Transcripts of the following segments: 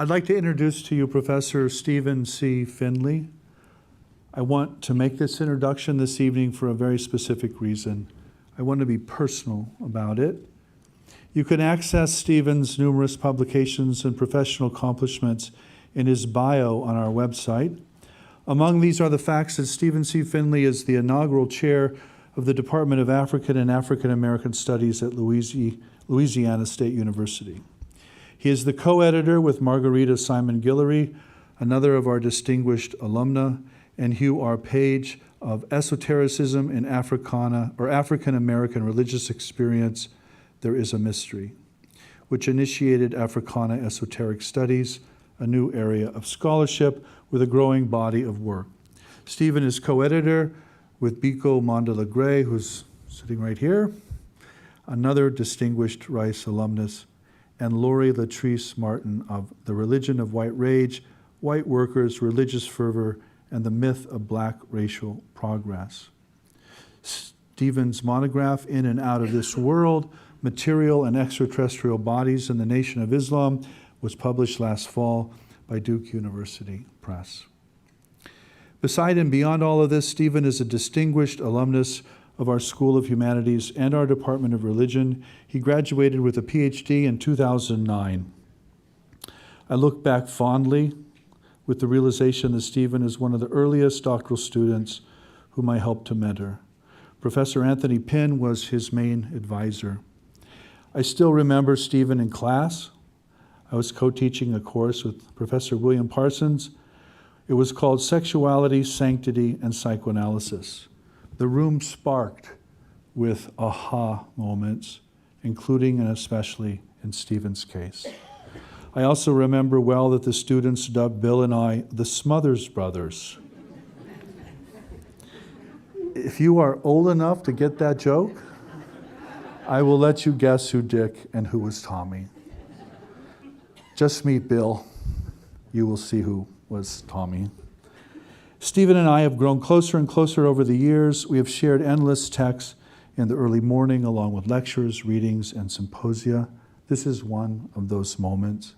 I'd like to introduce to you Professor Stephen C. Finley. I want to make this introduction this evening for a very specific reason. I want to be personal about it. You can access Stephen's numerous publications and professional accomplishments in his bio on our website. Among these are the facts that Stephen C. Finley is the inaugural chair of the Department of African and African American Studies at Louisiana State University. He is the co-editor with Margarita Simon Guillory, another of our distinguished alumna, and Hugh R. Page of Esotericism in Africana or African American Religious Experience, There is a Mystery, which initiated Africana Esoteric Studies, a new area of scholarship with a growing body of work. Stephen is co-editor with Biko Mandela Gray, who's sitting right here, another distinguished Rice alumnus, and Lori Latrice Martin of The Religion of White Rage, White Workers, Religious Fervor, and the Myth of Black Racial Progress. Stephen's monograph, In and Out of This World, Material and Extraterrestrial Bodies in the Nation of Islam, was published last fall by Duke University Press. Beside and beyond all of this, Stephen is a distinguished alumnus of our School of Humanities and our Department of Religion. He graduated with a PhD in 2009. I look back fondly with the realization that Stephen is one of the earliest doctoral students whom I helped to mentor. Professor Anthony Pinn was his main advisor. I still remember Stephen in class. I was co-teaching a course with Professor William Parsons. It was called Sexuality, Sanctity, and Psychoanalysis. The room sparked with aha moments, including and especially in Stephen's case. I also remember well that the students dubbed Bill and I the Smothers Brothers. If you are old enough to get that joke, I will let you guess who Dick and who was Tommy. Just meet Bill. You will see who was Tommy. Stephen and I have grown closer and closer over the years. We have shared endless texts in the early morning along with lectures, readings, and symposia. This is one of those moments.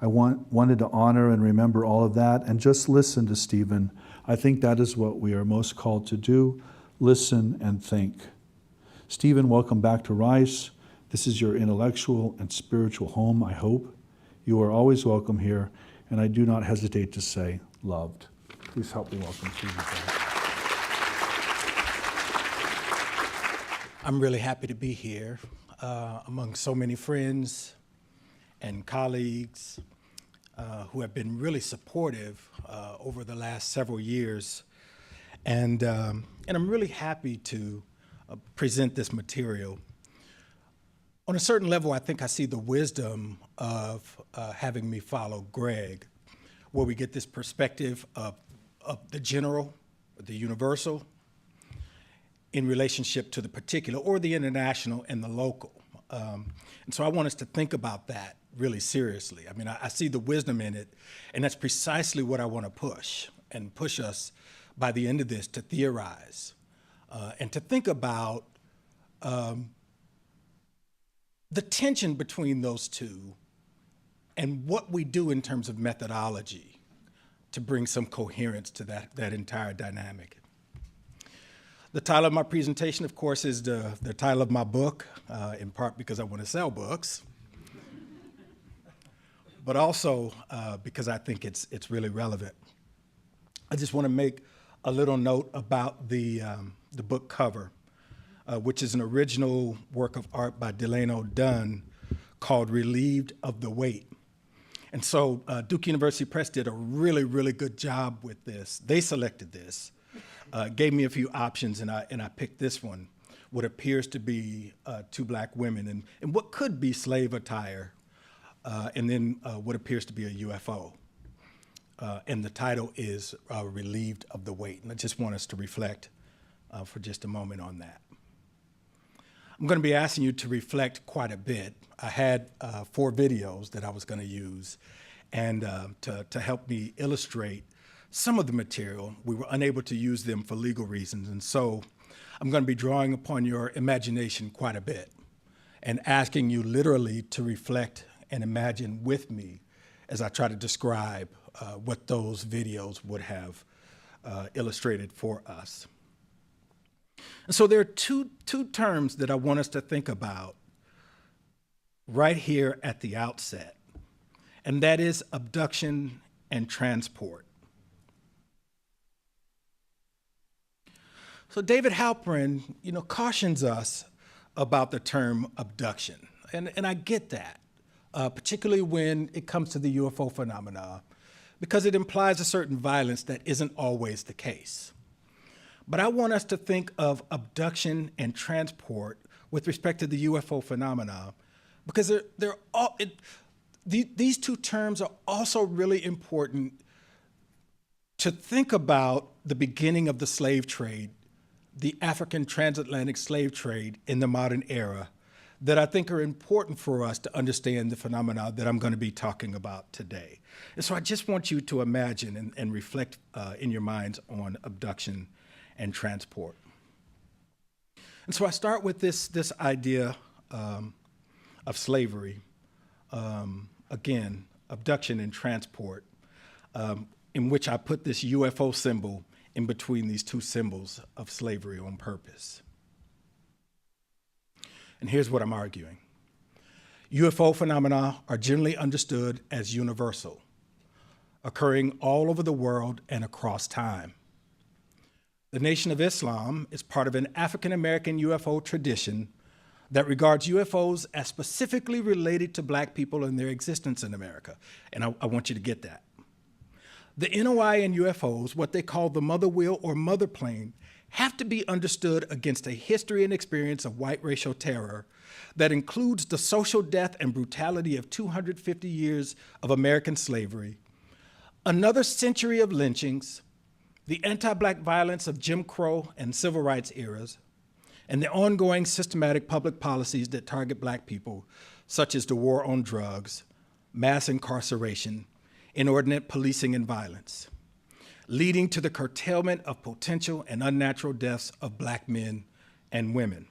I wanted to honor and remember all of that and just listen to Stephen. I think that is what we are most called to do, listen and think. Stephen, welcome back to Rice. This is your intellectual and spiritual home, I hope. You are always welcome here, and I do not hesitate to say, loved. Please help me welcome Stephen back. I'm really happy to be here among so many friends and colleagues who have been really supportive over the last several years. And I'm really happy to present this material. On a certain level, I think I see the wisdom of having me follow Greg, where we get this perspective of the general, the universal, in relationship to the particular, or the international and the local. And so I want us to think about that really seriously. I mean, I see the wisdom in it, and that's precisely what I want to push us by the end of this to theorize and to think about the tension between those two and what we do in terms of methodology to bring some coherence to that entire dynamic. The title of my presentation, of course, is the title of my book, in part because I want to sell books, but also because I think it's really relevant. I just want to make a little note about the book cover, which is an original work of art by Delano Dunn called Relieved of the Weight. And so Duke University Press did a really, really good job with this. They selected this, gave me a few options, and I picked this one, what appears to be two black women and what could be slave attire, and then what appears to be a UFO. And the title is Relieved of the Weight. And I just want us to reflect for just a moment on that. I'm going to be asking you to reflect quite a bit. I had 4 videos that I was going to use and to help me illustrate some of the material. We were unable to use them for legal reasons, and so I'm going to be drawing upon your imagination quite a bit and asking you literally to reflect and imagine with me as I try to describe what those videos would have illustrated for us. And so there are two terms that I want us to think about right here at the outset, and that is abduction and transport. So David Halperin, cautions us about the term abduction, and I get that, particularly when it comes to the UFO phenomena, because it implies a certain violence that isn't always the case. But I want us to think of abduction and transport with respect to the UFO phenomena, because these two terms are also really important to think about the beginning of the slave trade, the African transatlantic slave trade in the modern era, that I think are important for us to understand the phenomena that I'm going to be talking about today. And so I just want you to imagine and reflect in your minds on abduction and transport. And so I start with this idea of slavery, again, abduction and transport, in which I put this UFO symbol in between these two symbols of slavery on purpose. And here's what I'm arguing. UFO phenomena are generally understood as universal, occurring all over the world and across time. The Nation of Islam is part of an African-American UFO tradition that regards UFOs as specifically related to Black people and their existence in America. And I want you to get that. The NOI in UFOs, what they call the mother wheel or mother plane, have to be understood against a history and experience of white racial terror that includes the social death and brutality of 250 years of American slavery, another century of lynchings, the anti-Black violence of Jim Crow and civil rights eras, and the ongoing systematic public policies that target Black people, such as the war on drugs, mass incarceration, inordinate policing and violence, leading to the curtailment of potential and unnatural deaths of Black men and women.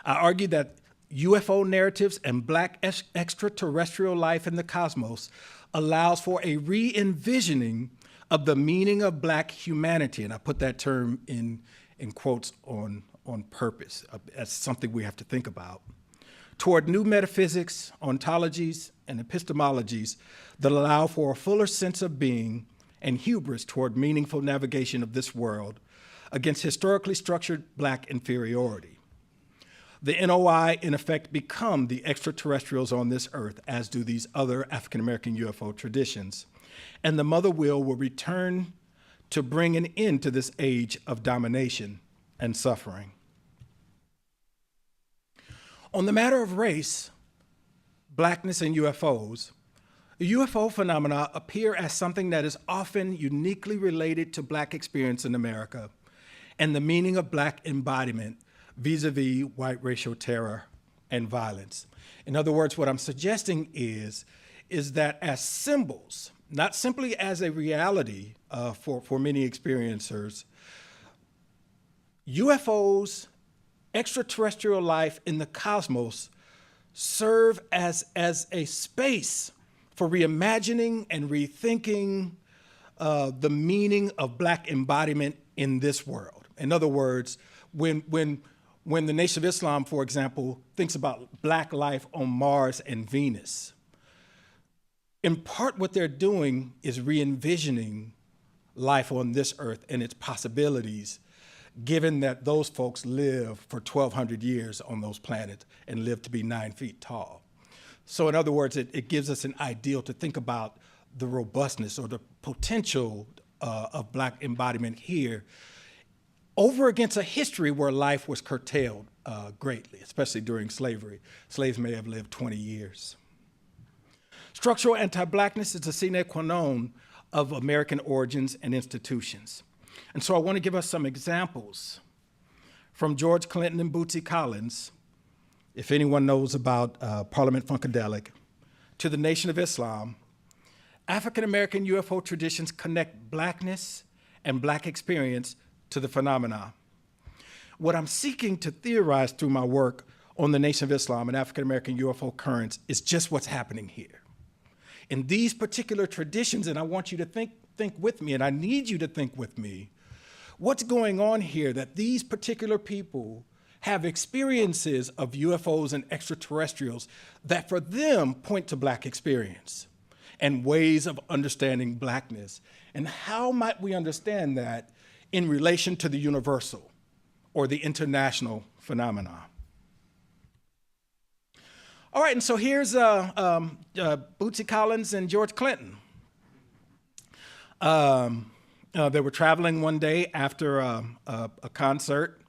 I argue that UFO narratives and Black extraterrestrial life in the cosmos allows for a re-envisioning of the meaning of Black humanity, and I put that term in quotes on purpose, as something we have to think about, toward new metaphysics, ontologies, and epistemologies that allow for a fuller sense of being and hubris toward meaningful navigation of this world against historically structured Black inferiority. The NOI, in effect, become the extraterrestrials on this earth, as do these other African-American UFO traditions, and the mother wheel will return to bring an end to this age of domination and suffering. On the matter of race, Blackness, and UFOs, the UFO phenomena appear as something that is often uniquely related to Black experience in America and the meaning of Black embodiment vis-a-vis white racial terror and violence. In other words, what I'm suggesting is that as symbols, not simply as a reality for many experiencers, UFOs, extraterrestrial life in the cosmos, serve as a space for reimagining and rethinking the meaning of Black embodiment in this world. In other words, when the Nation of Islam, for example, thinks about Black life on Mars and Venus, in part what they're doing is re-envisioning life on this earth and its possibilities, given that those folks live for 1,200 years on those planets and live to be 9 feet tall. So in other words, it gives us an ideal to think about the robustness or the potential of Black embodiment here over against a history where life was curtailed greatly, especially during slavery. Slaves may have lived 20 years. Structural anti-Blackness is a sine qua non of American origins and institutions. And so I want to give us some examples from George Clinton and Bootsy Collins, if anyone knows about Parliament Funkadelic, to the Nation of Islam. African-American UFO traditions connect Blackness and Black experience to the phenomena. What I'm seeking to theorize through my work on the Nation of Islam and African-American UFO currents is just what's happening here. in these particular traditions, and I want you to think with me, and I need you to think with me, what's going on here that these particular people have experiences of UFOs and extraterrestrials that for them point to Black experience and ways of understanding Blackness. And how might we understand that in relation to the universal or the international phenomena? All right, and so here's Bootsy Collins and George Clinton. They were traveling one day after a concert.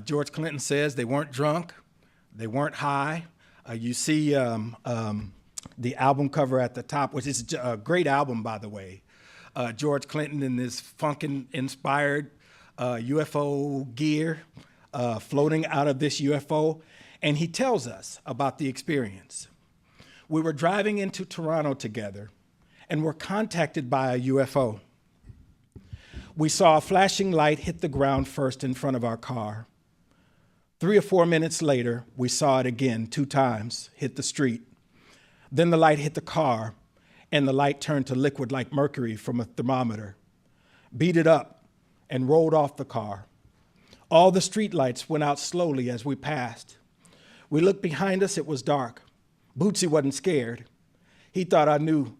George Clinton says they weren't drunk, they weren't high. You see the album cover at the top, which is a great album, by the way. George Clinton in this funk-inspired UFO gear, floating out of this UFO, and he tells us about the experience. We were driving into Toronto together and were contacted by a UFO. We saw a flashing light hit the ground first in front of our car. 3 or 4 minutes later, we saw it again 2 times, hit the street. Then the light hit the car, and the light turned to liquid like mercury from a thermometer, beat it up, and rolled off the car. All the street lights went out slowly as we passed. We looked behind us, it was dark. Bootsy wasn't scared. He thought I knew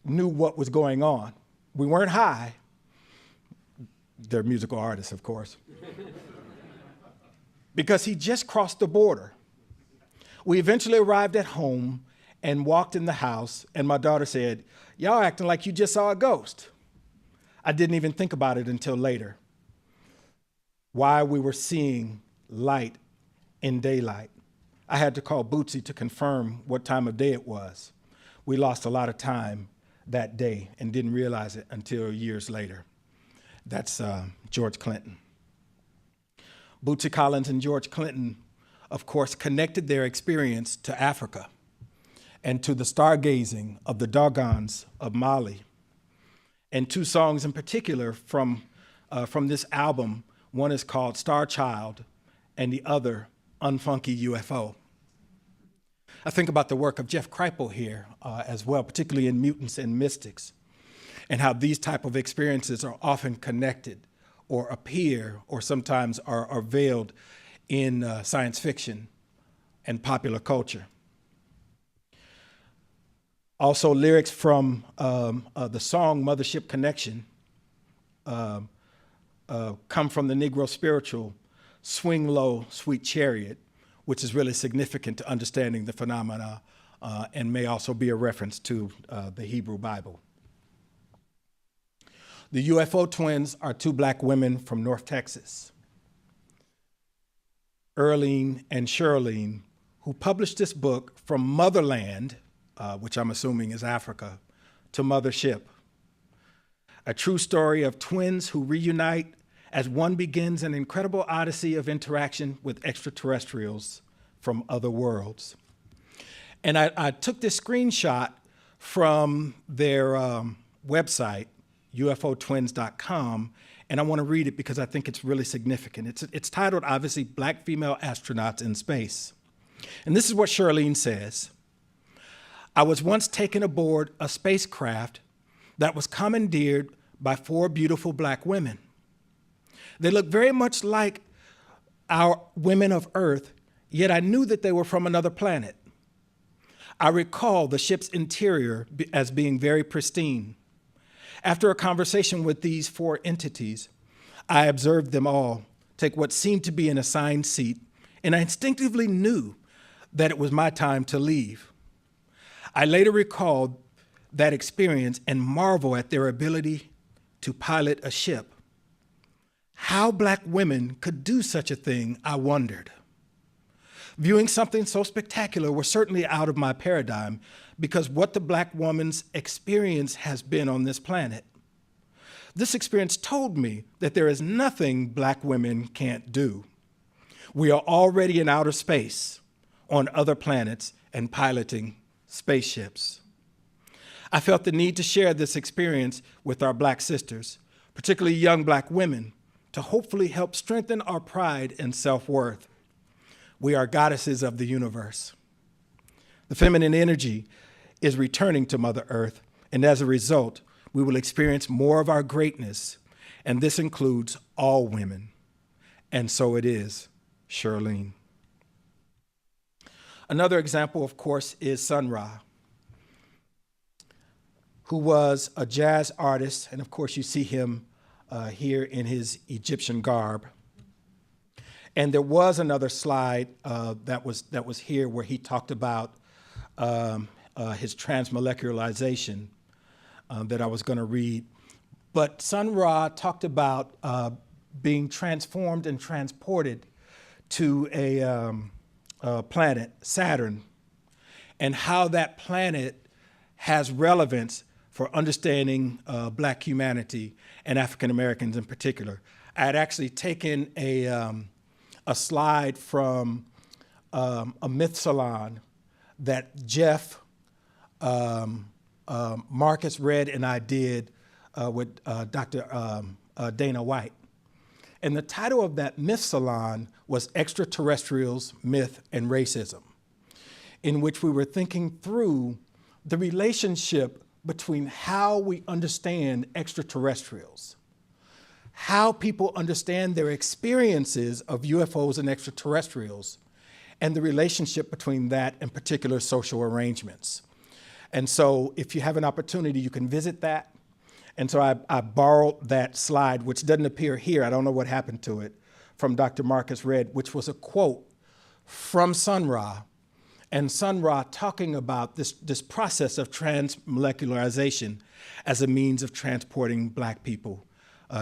what was going on. We weren't high. They're musical artists, of course. Because he just crossed the border. We eventually arrived at home and walked in the house, and my daughter said, "Y'all acting like you just saw a ghost." I didn't even think about it until later. Why we were seeing light in daylight. I had to call Bootsy to confirm what time of day it was. We lost a lot of time that day and didn't realize it until years later. That's George Clinton. Bootsy Collins and George Clinton, of course, connected their experience to Africa and to the stargazing of the Dogons of Mali. And 2 songs in particular from this album, one is called Star Child and the other Unfunky UFO. I think about the work of Jeff Kripal here as well, particularly in Mutants and Mystics, and how these type of experiences are often connected or appear or sometimes are veiled in science fiction and popular culture. Also, lyrics from the song Mothership Connection come from the Negro spiritual Swing Low, Sweet Chariot, which is really significant to understanding the phenomena and may also be a reference to the Hebrew Bible. The UFO twins are 2 Black women from North Texas, Earlene and Shirlene, who published this book From Motherland, which I'm assuming is Africa, to Mothership. A true story of twins who reunite as one begins an incredible odyssey of interaction with extraterrestrials from other worlds. And I took this screenshot from their website, UFOtwins.com, and I want to read it because I think it's really significant. It's titled, obviously, Black Female Astronauts in Space. And this is what Shirlene says. "I was once taken aboard a spacecraft that was commandeered by 4 beautiful Black women. They looked very much like our women of Earth, yet I knew that they were from another planet. I recall the ship's interior as being very pristine. After a conversation with these 4 entities, I observed them all take what seemed to be an assigned seat, and I instinctively knew that it was my time to leave. I later recalled that experience and marvel at their ability to pilot a ship. How Black women could do such a thing, I wondered. Viewing something so spectacular was certainly out of my paradigm because what the Black woman's experience has been on this planet. This experience told me that there is nothing Black women can't do. We are already in outer space, on other planets, and piloting spaceships. I felt the need to share this experience with our Black sisters, particularly young Black women, to hopefully help strengthen our pride and self-worth. We are goddesses of the universe. The feminine energy is returning to Mother Earth, and as a result, we will experience more of our greatness, and this includes all women. And so it is, Shirlene. Another example, of course, is Sun Ra, who was a jazz artist, and of course you see him here in his Egyptian garb. And there was another slide that was here where he talked about his transmolecularization that I was going to read. But Sun Ra talked about being transformed and transported to a planet, Saturn, and how that planet has relevance for understanding Black humanity and African Americans in particular. I had actually taken a slide from a myth salon that Jeff, Marcus Red, and I did with Dr. Dana White. And the title of that myth salon was Extraterrestrials, Myth, and Racism, in which we were thinking through the relationship between how we understand extraterrestrials, how people understand their experiences of UFOs and extraterrestrials, and the relationship between that and particular social arrangements. And so if you have an opportunity, you can visit that. And so I borrowed that slide, which doesn't appear here, I don't know what happened to it, from Dr. Marcus Red, which was a quote from Sun Ra, and Sun Ra talking about this process of transmolecularization as a means of transporting Black people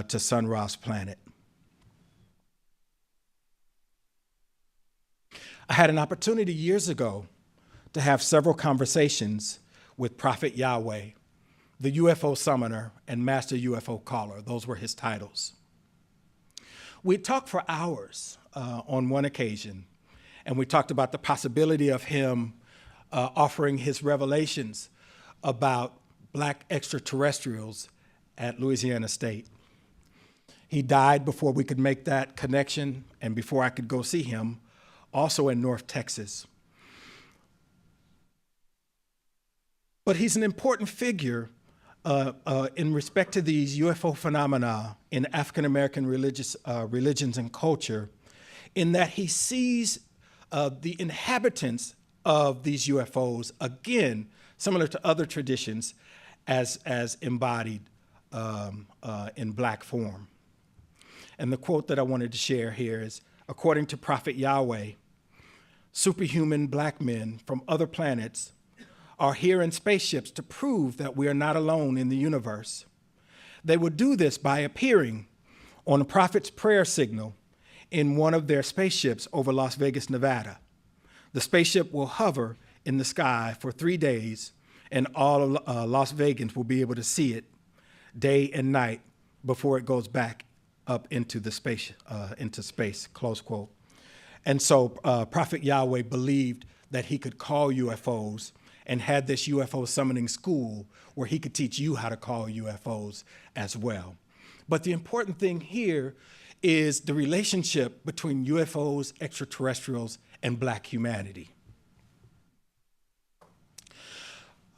to Sun Ra's planet. I had an opportunity years ago to have several conversations with Prophet Yahweh, the UFO summoner and master UFO caller. Those were his titles. We talked for hours on one occasion, and we talked about the possibility of him offering his revelations about Black extraterrestrials at Louisiana State. He died before we could make that connection and before I could go see him, also in North Texas. But he's an important figure in respect to these UFO phenomena in African American religions and culture, in that he sees the inhabitants of these UFOs, again, similar to other traditions, as embodied in Black form. And the quote that I wanted to share here is, according to Prophet Yahweh, superhuman Black men from other planets are here in spaceships to prove that we are not alone in the universe. They will do this by appearing on a prophet's prayer signal in one of their spaceships over Las Vegas, Nevada. The spaceship will hover in the sky for 3 days, and all of Las Vegans will be able to see it day and night before it goes back up into the space, close quote. And so Prophet Yahweh believed that he could call UFOs and had this UFO summoning school where he could teach you how to call UFOs as well. But the important thing here is the relationship between UFOs, extraterrestrials, and Black humanity.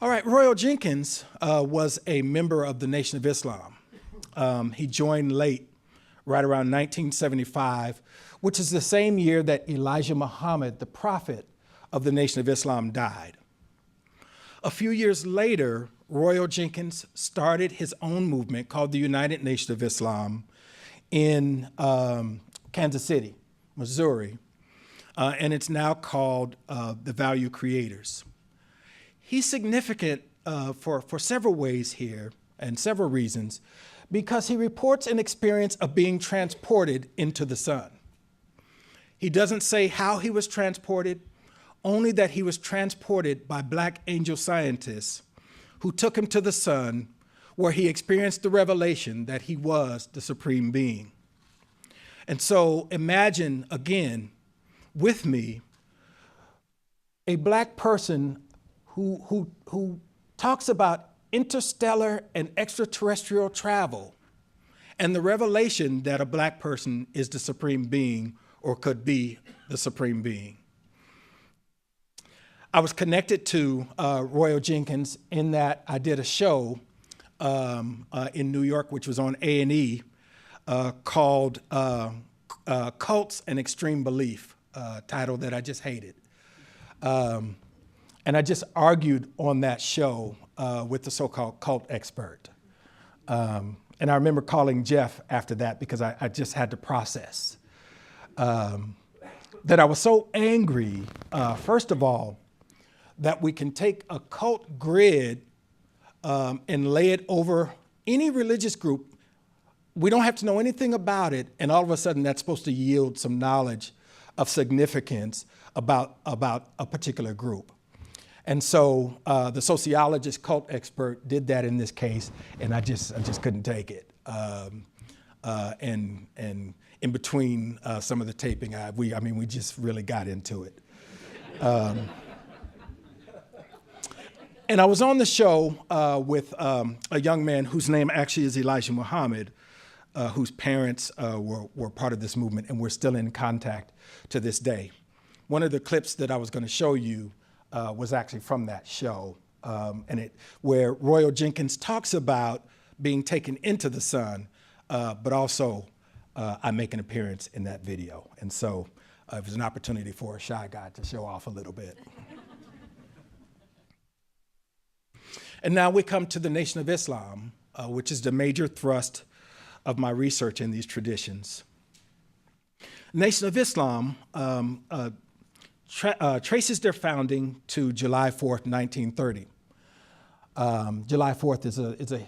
All right, Royal Jenkins was a member of the Nation of Islam. He joined late, right around 1975, which is the same year that Elijah Muhammad, the prophet of the Nation of Islam, died. A few years later, Royal Jenkins started his own movement called the United Nation of Islam in Kansas City, Missouri, and it's now called the Value Creators. He's significant for several ways here and several reasons, because he reports an experience of being transported into the sun. He doesn't say how he was transported, only that he was transported by Black angel scientists who took him to the sun, where he experienced the revelation that he was the supreme being. And so imagine, again, with me, a Black person who talks about interstellar and extraterrestrial travel and the revelation that a Black person is the supreme being or could be the supreme being. I was connected to Royal Jenkins in that I did a show in New York, which was on A&E, called Cults and Extreme Belief, title that I just hated. And I just argued on that show with the so-called cult expert. And I remember calling Jeff after that because I just had to process that I was so angry, first of all, that we can take a cult grid and lay it over any religious group. We don't have to know anything about it, and all of a sudden that's supposed to yield some knowledge of significance about a particular group. And so the sociologist cult expert did that in this case, and I just couldn't take it. And in between some of the taping, we just really got into it. And I was on the show with a young man whose name actually is Elijah Muhammad, whose parents were part of this movement, and we're still in contact to this day. One of the clips that I was going to show you was actually from that show, where Royal Jenkins talks about being taken into the sun, but also I make an appearance in that video. And so it was an opportunity for a shy guy to show off a little bit. And now we come to the Nation of Islam, which is the major thrust of my research in these traditions. Nation of Islam traces their founding to July 4th, 1930. July 4th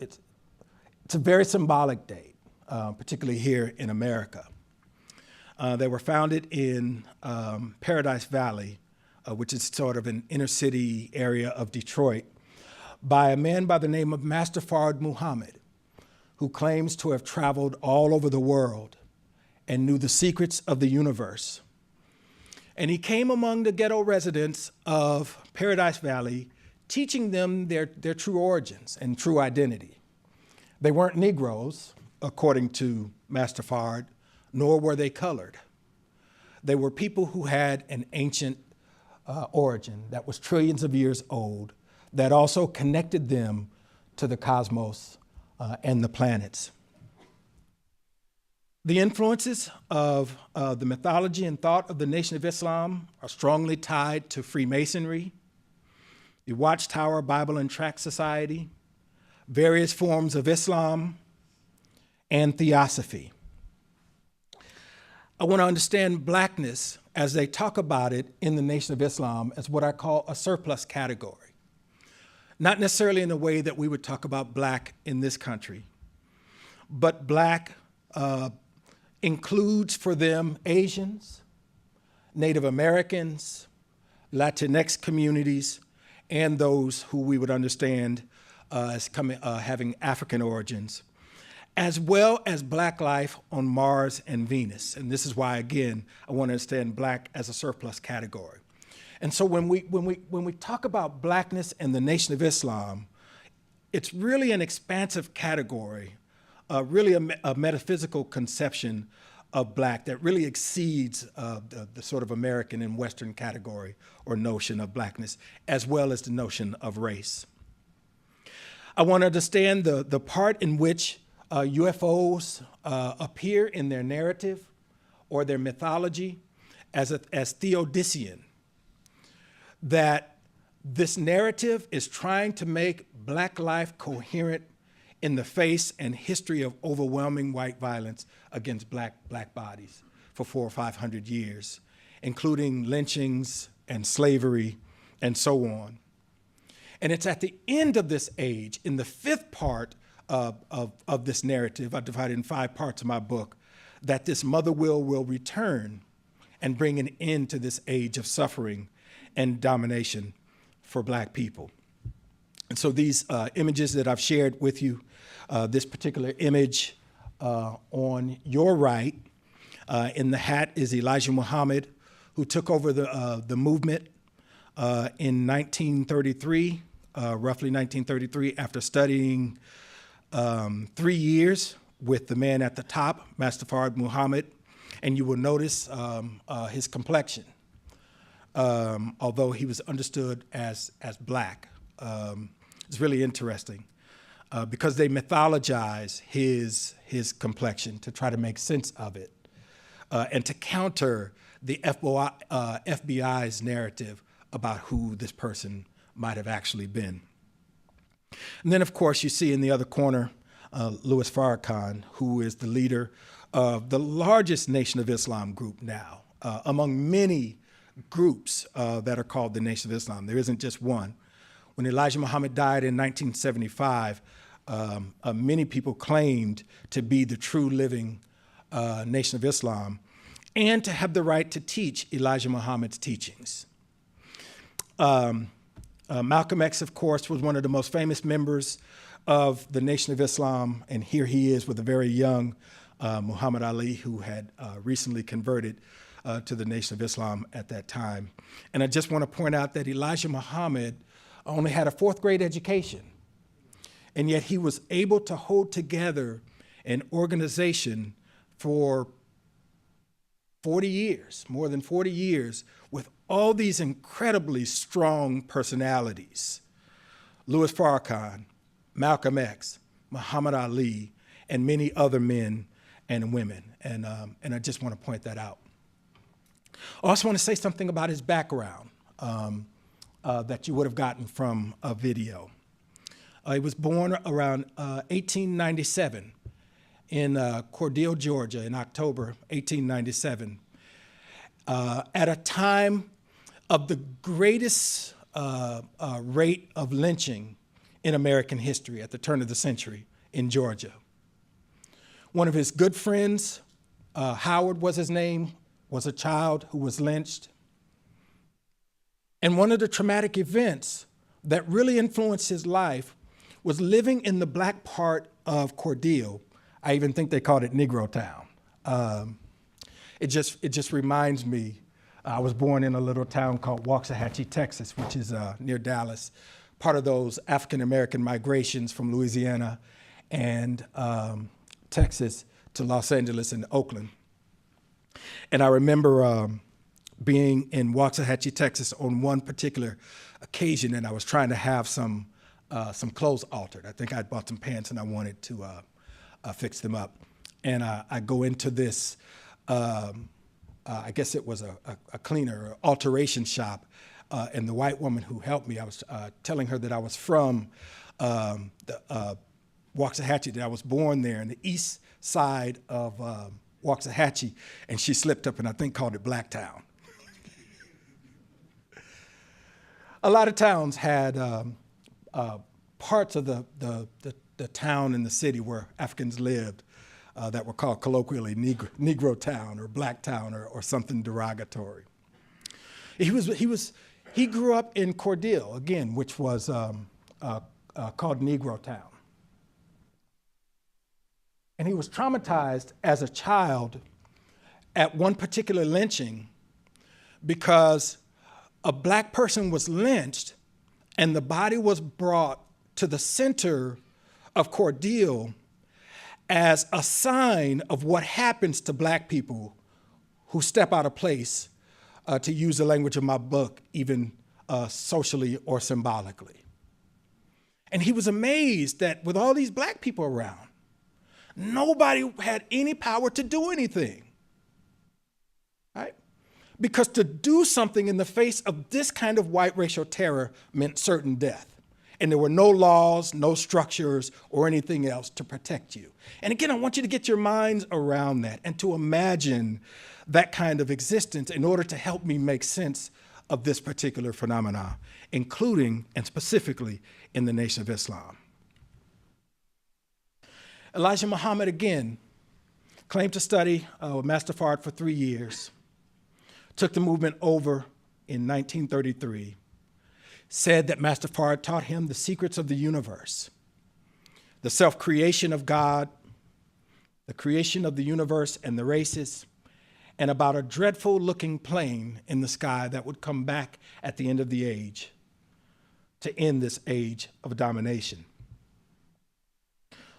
it's a very symbolic date, particularly here in America. They were founded in Paradise Valley, which is sort of an inner city area of Detroit, by a man by the name of Master Fard Muhammad, who claims to have traveled all over the world and knew the secrets of the universe. And he came among the ghetto residents of Paradise Valley, teaching them their true origins and true identity. They weren't Negroes, according to Master Fard, nor were they colored. They were people who had an ancient origin that was trillions of years old, that also connected them to the cosmos and the planets. The influences of the mythology and thought of the Nation of Islam are strongly tied to Freemasonry, the Watchtower Bible and Tract Society, various forms of Islam, and theosophy. I want to understand blackness as they talk about it in the Nation of Islam as what I call a surplus category. Not necessarily in the way that we would talk about black in this country, but black includes for them Asians, Native Americans, Latinx communities, and those who we would understand as having African origins, as well as black life on Mars and Venus. And this is why, again, I want to understand black as a surplus category. And so when we talk about blackness and the Nation of Islam, it's really an expansive category, really a metaphysical conception of black that really exceeds the sort of American and Western category or notion of blackness, as well as the notion of race. I want to understand the part in which UFOs appear in their narrative or their mythology as Theodician. That this narrative is trying to make black life coherent in the face and history of overwhelming white violence against black bodies for 400 or 500 years, including lynchings and slavery and so on. And it's at the end of this age, in the fifth part of this narrative, I divided in 5 parts of my book, that this mother will return and bring an end to this age of suffering and domination for black people. And so these images that I've shared with you, this particular image on your right, in the hat is Elijah Muhammad, who took over the movement in 1933, roughly 1933, after studying 3 years with the man at the top, Master Fard Muhammad. And you will notice his complexion. although he was understood as black. It's really interesting because they mythologize his complexion to try to make sense of it and to counter the FBI's narrative about who this person might have actually been. And then, of course, you see in the other corner, Louis Farrakhan, who is the leader of the largest Nation of Islam group now, among many groups that are called the Nation of Islam. There isn't just one. When Elijah Muhammad died in 1975, many people claimed to be the true living Nation of Islam and to have the right to teach Elijah Muhammad's teachings. Malcolm X, of course, was one of the most famous members of the Nation of Islam, and here he is with a very young Muhammad Ali, who had recently converted to the Nation of Islam at that time. And I just want to point out that Elijah Muhammad only had a 4th grade education, and yet he was able to hold together an organization for 40 years, more than 40 years, with all these incredibly strong personalities. Louis Farrakhan, Malcolm X, Muhammad Ali, and many other men and women. And I just want to point that out. I also want to say something about his background that you would have gotten from a video. He was born around 1897 in Cordele, Georgia, in October 1897, at a time of the greatest rate of lynching in American history at the turn of the century in Georgia. One of his good friends, Howard was his name, was a child who was lynched. And one of the traumatic events that really influenced his life was living in the black part of Cordele. I even think they called it Negro Town. It just reminds me, I was born in a little town called Waxahachie, Texas, which is near Dallas, part of those African-American migrations from Louisiana and Texas to Los Angeles and Oakland. And I remember being in Waxahachie, Texas on one particular occasion, and I was trying to have some clothes altered. I think I'd bought some pants and I wanted to fix them up. And I go into this, I guess it was a cleaner, alteration shop, and the white woman who helped me, I was telling her that I was from Waxahachie, that I was born there in the east side of Waxahachie, and she slipped up and I think called it Blacktown. A lot of towns had parts of the town and the city where Africans lived that were called colloquially Negro Town or Black Town or something derogatory. He grew up in Cordele, again, which was called Negro Town. And he was traumatized as a child at one particular lynching because a black person was lynched and the body was brought to the center of Cordele as a sign of what happens to black people who step out of place, to use the language of my book, even socially or symbolically. And he was amazed that with all these black people around, nobody had any power to do anything, right? Because to do something in the face of this kind of white racial terror meant certain death. And there were no laws, no structures, or anything else to protect you. And again, I want you to get your minds around that and to imagine that kind of existence in order to help me make sense of this particular phenomena, including and specifically in the Nation of Islam. Elijah Muhammad, again, claimed to study with Master Fard for 3 years, took the movement over in 1933, said that Master Fard taught him the secrets of the universe, the self-creation of God, the creation of the universe and the races, and about a dreadful-looking plane in the sky that would come back at the end of the age to end this age of domination.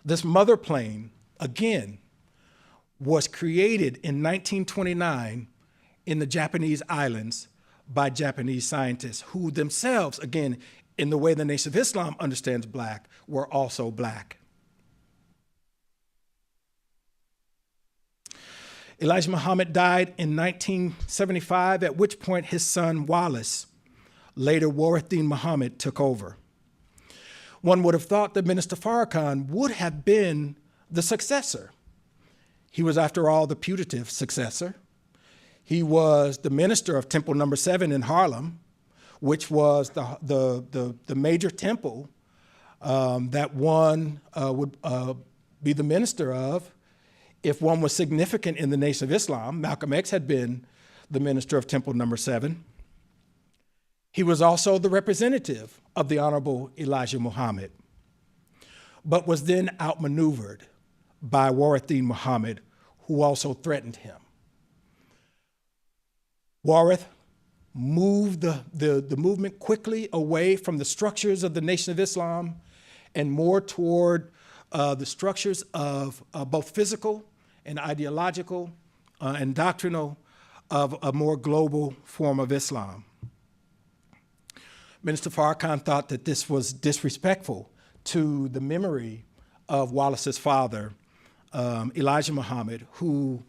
This mother plane, again, was created in 1929 in the Japanese islands by Japanese scientists who themselves, again, in the way the Nation of Islam understands black, were also black. Elijah Muhammad died in 1975, at which point his son Wallace, later Warathin Muhammad, took over. One would have thought that Minister Farrakhan would have been the successor. He was, after all, the putative successor. He was the minister of Temple Number 7 in Harlem, which was the major temple that one would be the minister of if one was significant in the Nation of Islam. Malcolm X had been the minister of Temple Number 7. He was also the representative of the Honorable Elijah Muhammad, but was then outmaneuvered by Warathin Muhammad, who also threatened him. Warath moved the movement quickly away from the structures of the Nation of Islam and more toward the structures of both physical and ideological and doctrinal of a more global form of Islam. Minister Farrakhan thought that this was disrespectful to the memory of Wallace's father, Elijah Muhammad, who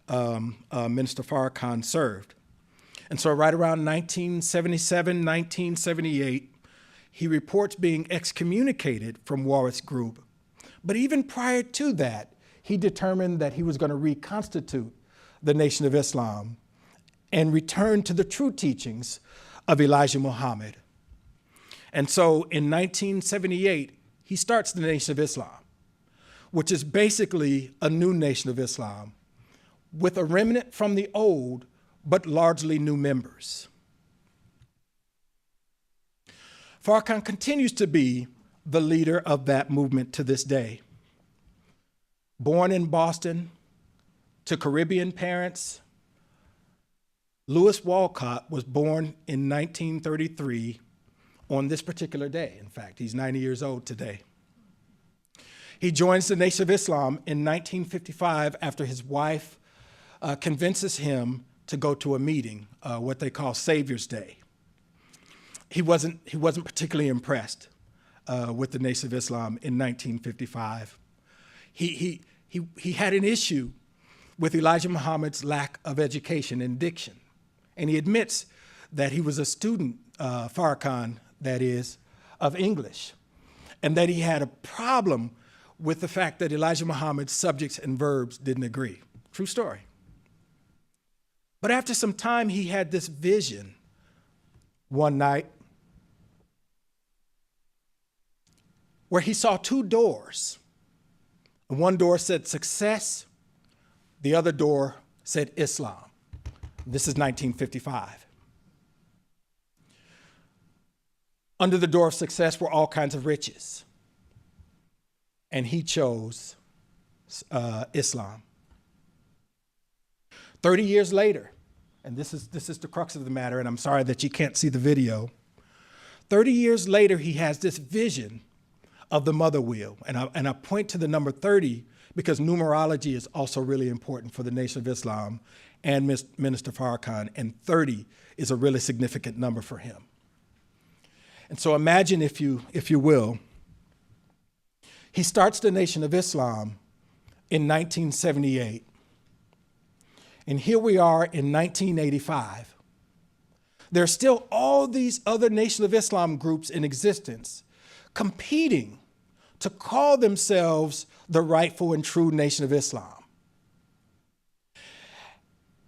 Minister Farrakhan served. And so right around 1977, 1978, he reports being excommunicated from Warath's group. But even prior to that, he determined that he was going to reconstitute the Nation of Islam and return to the true teachings of Elijah Muhammad. And so in 1978, he starts the Nation of Islam, which is basically a new Nation of Islam with a remnant from the old, but largely new members. Farrakhan continues to be the leader of that movement to this day. Born in Boston to Caribbean parents, Lewis Walcott was born in 1933 on this particular day. In fact, he's 90 years old today. He joins the Nation of Islam in 1955 after his wife convinces him to go to a meeting, what they call Savior's Day. He wasn't particularly impressed with the Nation of Islam in 1955. He had an issue with Elijah Muhammad's lack of education and diction. And he admits that he was a student, Farrakhan, that is, of English, and that he had a problem with the fact that Elijah Muhammad's subjects and verbs didn't agree. True story. But after some time, he had this vision one night where he saw two doors. One door said success, the other door said Islam. This is 1955. Under the door of success were all kinds of riches. And he chose Islam. 30 years later, and this is the crux of the matter, and I'm sorry that you can't see the video. 30 years later, he has this vision of the mother wheel. And I point to the number 30 because numerology is also really important for the Nation of Islam and Minister Farrakhan, and 30 is a really significant number for him. And so imagine, if you will, he starts the Nation of Islam in 1978. And here we are in 1985. There are still all these other Nation of Islam groups in existence competing to call themselves the rightful and true Nation of Islam.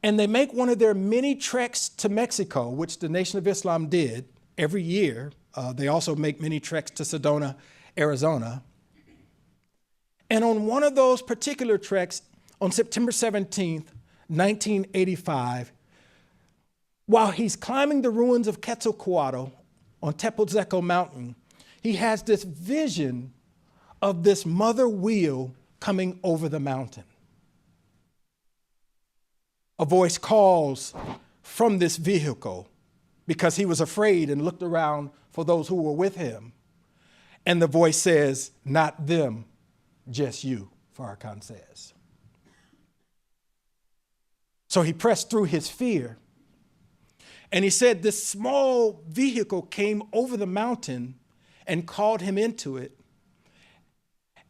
And they make one of their many treks to Mexico, which the Nation of Islam did every year. They also make many treks to Sedona, Arizona. And on one of those particular treks, on September 17th, 1985, while he's climbing the ruins of Quetzalcoatl on Tepozteco Mountain, he has this vision of this mother wheel coming over the mountain. A voice calls from this vehicle because he was afraid and looked around for those who were with him. And the voice says, "Not them, just you," Farrakhan says. So he pressed through his fear And he said this small vehicle came over the mountain and called him into it.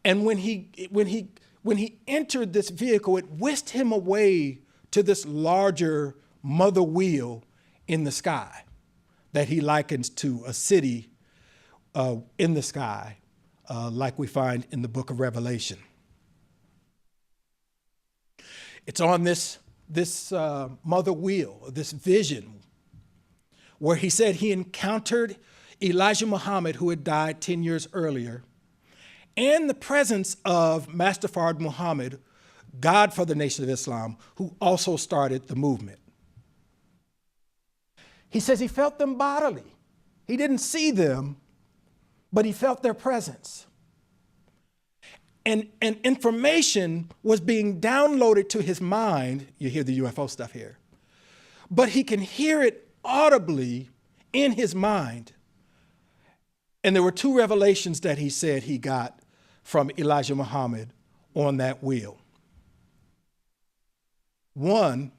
And when he entered this vehicle, it whisked him away to this larger mother wheel in the sky that he likens to a city in the sky, like we find in the book of Revelation. It's on this mother wheel, this vision, where he said he encountered Elijah Muhammad, who had died 10 years earlier, and the presence of Master Fard Muhammad, God for the Nation of Islam, who also started the movement. He says he felt them bodily. He didn't see them, but he felt their presence. And information was being downloaded to his mind. You hear the UFO stuff here. But he can hear it audibly in his mind. And there were two revelations that he said he got from Elijah Muhammad on that wheel. One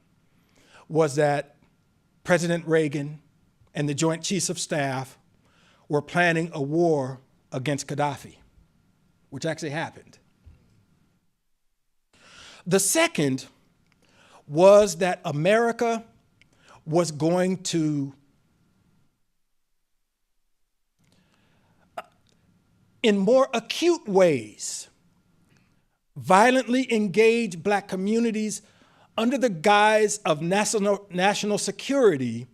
was that President Reagan and the Joint Chiefs of Staff were planning a war against Gaddafi, which actually happened. The second was that America was going to, in more acute ways, violently engage Black communities under the guise of national security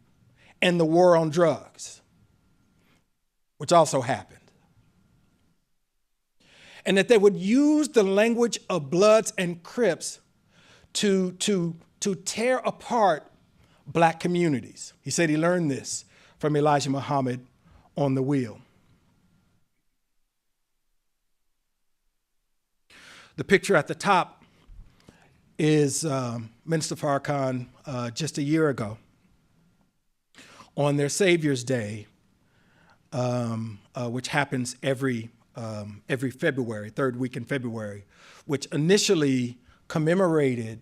and the war on drugs, which also happened. And that they would use the language of Bloods and Crips to tear apart Black communities. He said he learned this from Elijah Muhammad on the wheel. The picture at the top is Minister Farrakhan just a year ago on their Savior's Day, which happens every February, third week in February, which initially commemorated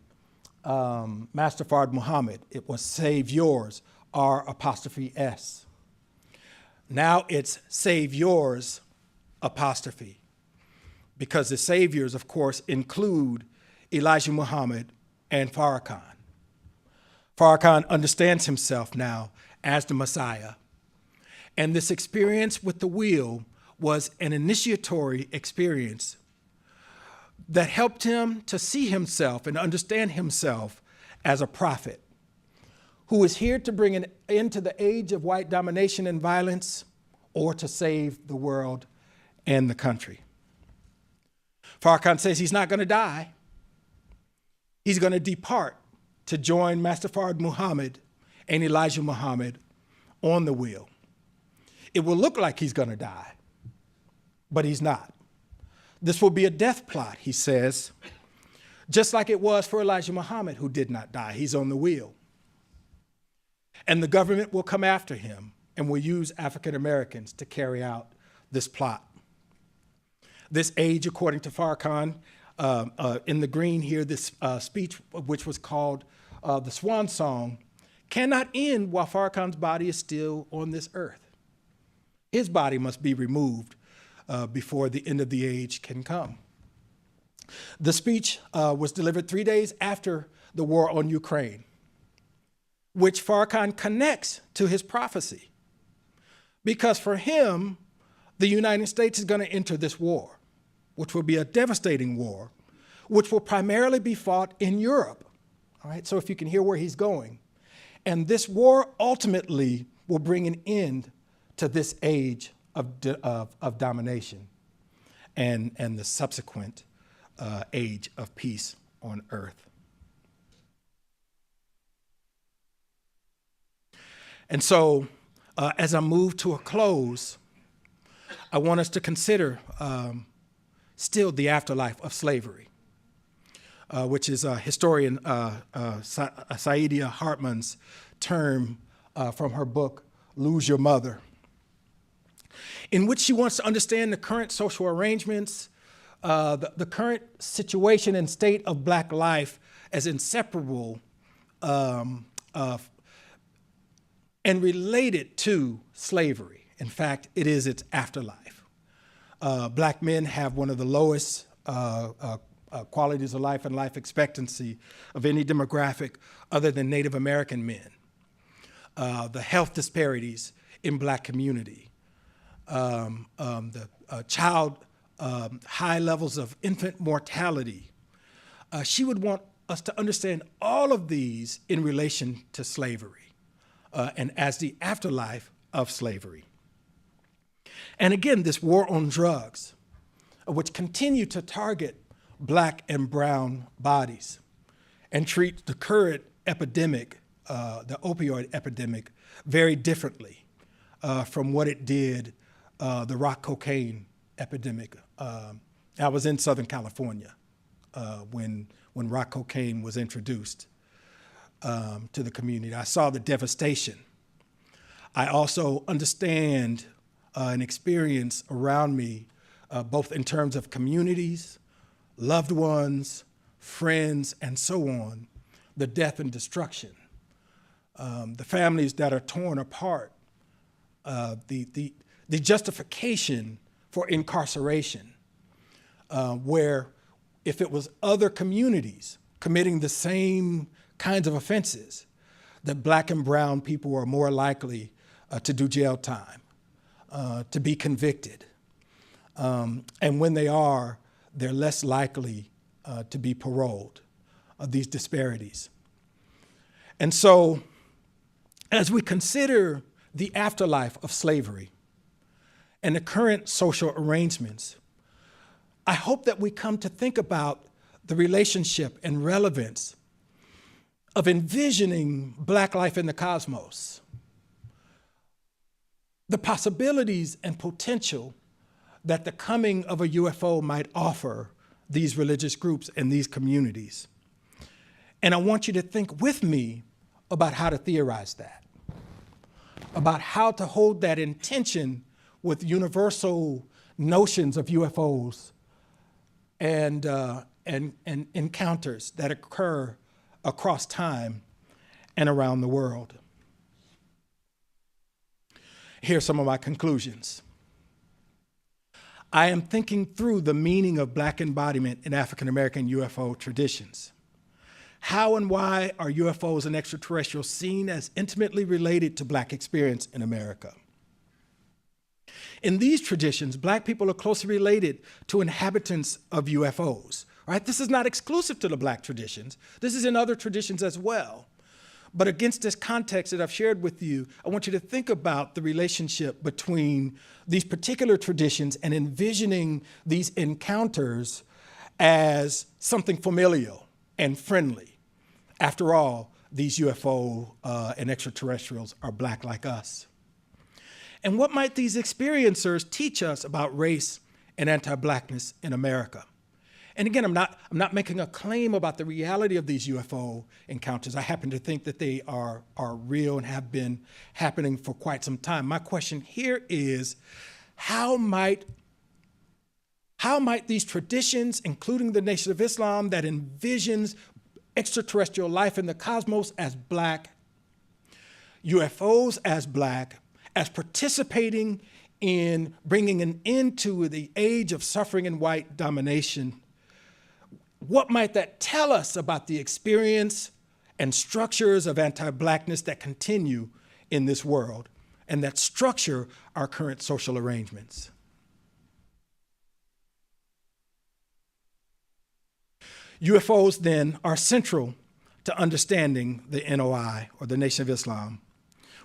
Master Fard Muhammad. It was Save Yours, R''S. Now it's Save Yours, apostrophe, because the saviors, of course, include Elijah Muhammad and Farrakhan. Farrakhan understands himself now as the Messiah. And this experience with the wheel was an initiatory experience that helped him to see himself and understand himself as a prophet who is here to bring an end to the age of white domination and violence, or to save the world and the country. Farrakhan says he's not going to die. He's going to depart to join Master Fard Muhammad and Elijah Muhammad on the wheel. It will look like he's going to die, but he's not. This will be a death plot, he says, just like it was for Elijah Muhammad, who did not die. He's on the wheel. And the government will come after him and will use African Americans to carry out this plot. This age, according to Farrakhan, in the green here, this speech, which was called the Swan Song, cannot end while Farrakhan's body is still on this earth. His body must be removed before the end of the age can come. The speech was delivered 3 days after the war on Ukraine, which Farrakhan connects to his prophecy. Because for him, the United States is going to enter this war, which will be a devastating war, which will primarily be fought in Europe. All right, so if you can hear where he's going. And this war ultimately will bring an end to this age of domination and the subsequent age of peace on earth. And so, as I move to a close, I want us to consider still the afterlife of slavery, which is historian Saidiya Hartman's term from her book, Lose Your Mother, in which she wants to understand the current social arrangements, the current situation and state of Black life as inseparable and relate it to slavery. In fact, it is its afterlife. Black men have one of the lowest qualities of life and life expectancy of any demographic other than Native American men. The health disparities in Black community, the high levels of infant mortality. She would want us to understand all of these in relation to slavery and as the afterlife of slavery. And again, this war on drugs, which continue to target Black and brown bodies and treat the current epidemic, the opioid epidemic, very differently from what it did the rock cocaine epidemic. I was in Southern California when rock cocaine was introduced to the community. I saw the devastation. I also understand and experience around me, both in terms of communities, loved ones, friends, and so on, the death and destruction. The families that are torn apart, the justification for incarceration, where if it was other communities committing the same kinds of offenses, that Black and brown people were more likely to do jail time, to be convicted. And when they are, they're less likely to be paroled, these disparities. And so, as we consider the afterlife of slavery and the current social arrangements, I hope that we come to think about the relationship and relevance of envisioning Black life in the cosmos, the possibilities and potential that the coming of a UFO might offer these religious groups and these communities. And I want you to think with me about how to theorize that, about how to hold that in tension with universal notions of UFOs and encounters that occur across time and around the world. Here are some of my conclusions. I am thinking through the meaning of Black embodiment in African American UFO traditions. How and why are UFOs and extraterrestrials seen as intimately related to Black experience in America? In these traditions, Black people are closely related to inhabitants of UFOs, right? This is not exclusive to the Black traditions. This is in other traditions as well. But against this context that I've shared with you, I want you to think about the relationship between these particular traditions and envisioning these encounters as something familial and friendly. After all, these UFO and extraterrestrials are Black like us. And what might these experiencers teach us about race and anti-Blackness in America? And again, I'm not making a claim about the reality of these UFO encounters. I happen to think that they are real and have been happening for quite some time. My question here is, how might these traditions, including the Nation of Islam that envisions extraterrestrial life in the cosmos as Black, UFOs as Black, as participating in bringing an end to the age of suffering and white domination, what might that tell us about the experience and structures of anti-Blackness that continue in this world and that structure our current social arrangements? UFOs then are central to understanding the NOI, or the Nation of Islam,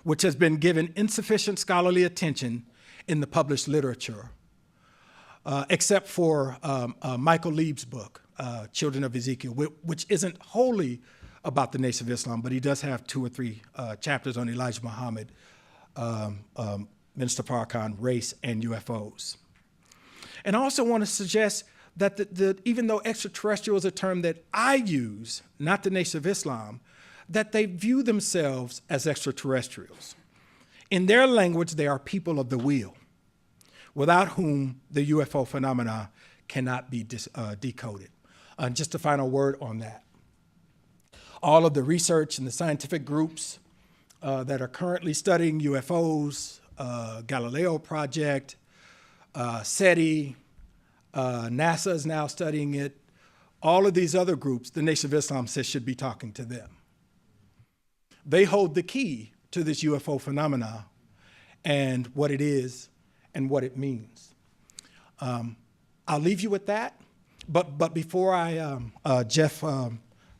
which has been given insufficient scholarly attention in the published literature, except for Michael Lieb's book, Children of Ezekiel, which isn't wholly about the Nation of Islam, but he does have 2 or 3 chapters on Elijah Muhammad, Minister Farrakhan, race, and UFOs. And I also want to suggest that even though extraterrestrial is a term that I use, not the Nation of Islam, that they view themselves as extraterrestrials. In their language, they are people of the wheel, without whom the UFO phenomena cannot be decoded. Just a final word on that. All of the research and the scientific groups that are currently studying UFOs, Galileo Project, SETI, NASA is now studying it. All of these other groups, the Nation of Islam says should be talking to them. They hold the key to this UFO phenomena and what it is and what it means. I'll leave you with that, but before Jeff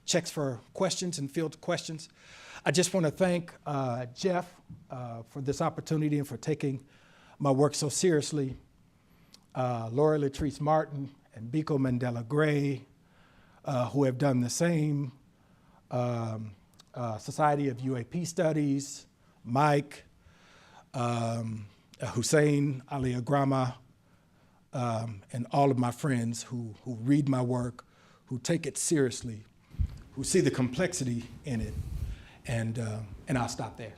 checks for questions and fields questions, I just want to thank Jeff for this opportunity and for taking my work so seriously. Lori Latrice Martin and Biko Mandela Gray, who have done the same. Society of UAP Studies, Mike, Hussein Ali Agrama, and all of my friends who read my work, who take it seriously, who see the complexity in it, and I'll stop there.